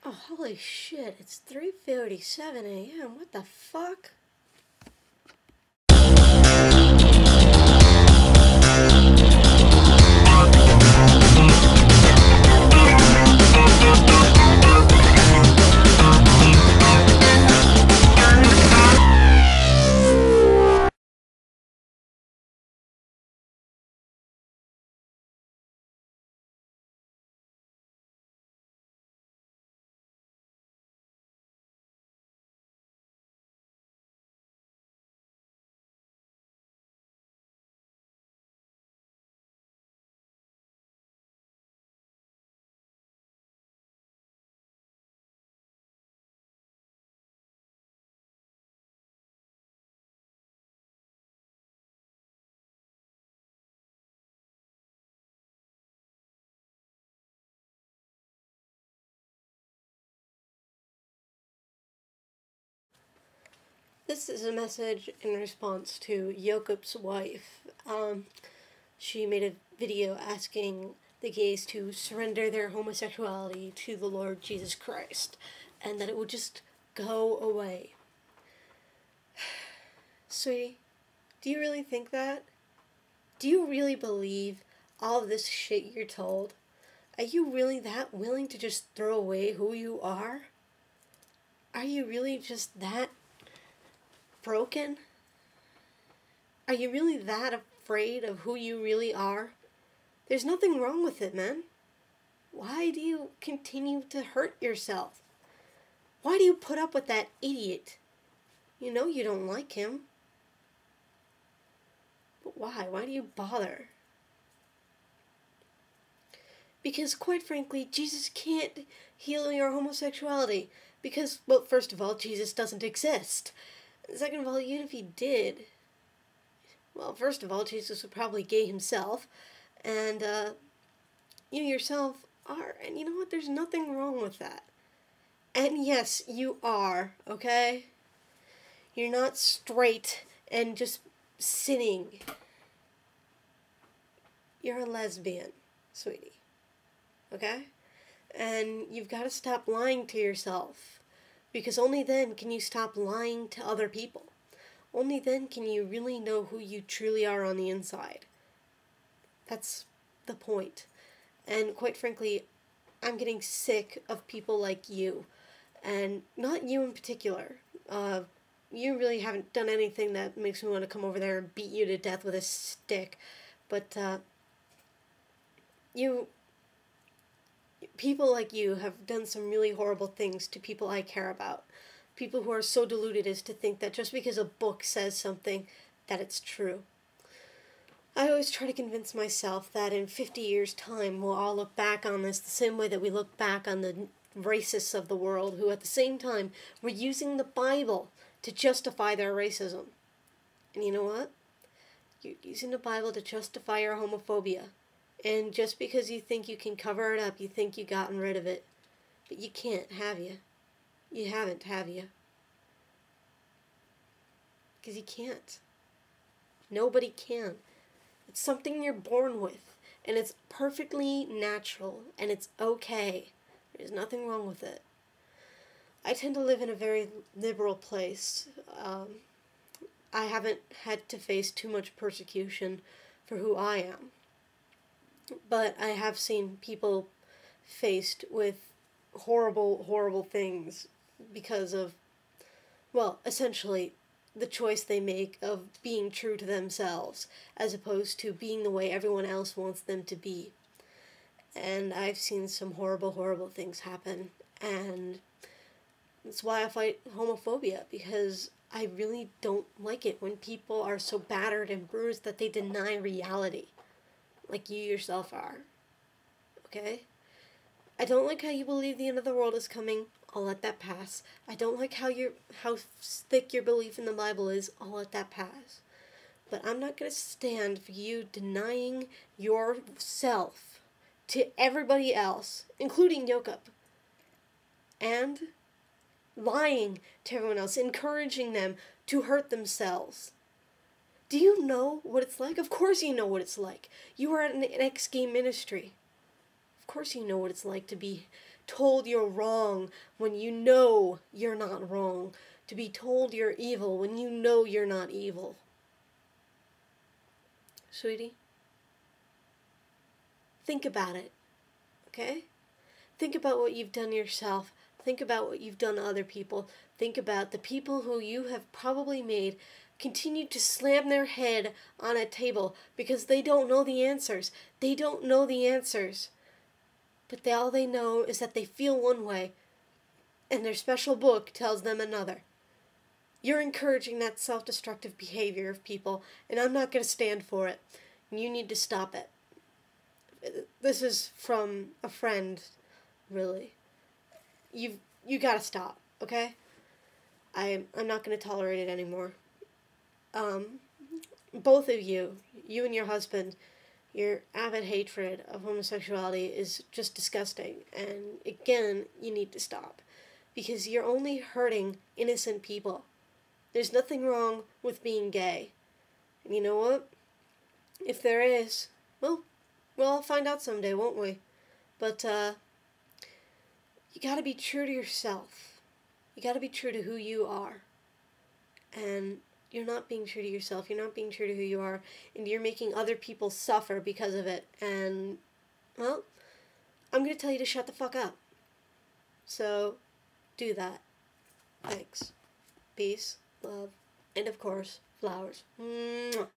Oh, holy shit, it's 3:57 a.m. What the fuck? This is a message in response to Jacob's wife. She made a video asking the gays to surrender their homosexuality to the Lord Jesus Christ, and that it would just go away. Sweetie, do you really think that? Do you really believe all of this shit you're told? Are you really that willing to just throw away who you are? Are you really just that broken? Are you really that afraid of who you really are? There's nothing wrong with it, man. Why do you continue to hurt yourself? Why do you put up with that idiot? You know you don't like him. But why? Why do you bother? Because, quite frankly, Jesus can't heal your homosexuality. Because, well, first of all, Jesus doesn't exist. Second of all, even if he did, well, first of all, Jesus was probably gay himself, and you yourself are, and you know what, there's nothing wrong with that. And yes, you are, okay? You're not straight and just sinning. You're a lesbian, sweetie, okay? And you've got to stop lying to yourself. Because only then can you stop lying to other people. Only then can you really know who you truly are on the inside. That's the point. And quite frankly, I'm getting sick of people like you. And not you in particular. You really haven't done anything that makes me want to come over there and beat you to death with a stick. But people like you have done some really horrible things to people I care about. People who are so deluded as to think that just because a book says something, that it's true. I always try to convince myself that in 50 years' time, we'll all look back on this the same way that we look back on the racists of the world, who at the same time were using the Bible to justify their racism. And you know what? You're using the Bible to justify your homophobia. And just because you think you can cover it up, you think you've gotten rid of it. But you can't, have you? You haven't, have you? Because you can't. Nobody can. It's something you're born with. And it's perfectly natural. And it's okay. There's nothing wrong with it. I tend to live in a very liberal place. I haven't had to face too much persecution for who I am. But I have seen people faced with horrible, horrible things because of, well, essentially the choice they make of being true to themselves as opposed to being the way everyone else wants them to be. And I've seen some horrible, horrible things happen. And that's why I fight homophobia, because I really don't like it when people are so battered and bruised that they deny reality. Like you yourself are. Okay? I don't like how you believe the end of the world is coming. I'll let that pass. I don't like how thick your belief in the Bible is. I'll let that pass. But I'm not going to stand for you denying yourself to everybody else, including Jacob. And lying to everyone else, encouraging them to hurt themselves. Do you know what it's like? Of course you know what it's like. You are at an ex-gay ministry. Of course you know what it's like to be told you're wrong when you know you're not wrong. To be told you're evil when you know you're not evil. Sweetie, think about it, okay? Think about what you've done yourself. Think about what you've done to other people. Think about the people who you have probably made continue to slam their head on a table because they don't know the answers. They don't know the answers. But all they know is that they feel one way, and their special book tells them another. You're encouraging that self-destructive behavior of people, and I'm not going to stand for it. You need to stop it. This is from a friend, really. You got to stop, okay? I'm not going to tolerate it anymore. Both of you and your husband, your avid hatred of homosexuality is just disgusting. And again, you need to stop. Because you're only hurting innocent people. There's nothing wrong with being gay. And you know what? If there is, well, we'll find out someday, won't we? But, you gotta be true to yourself. You gotta be true to who you are. And you're not being true to yourself. You're not being true to who you are. And you're making other people suffer because of it. And, well, I'm gonna tell you to shut the fuck up. So, do that. Thanks. Peace, love, and of course, flowers. Mwah.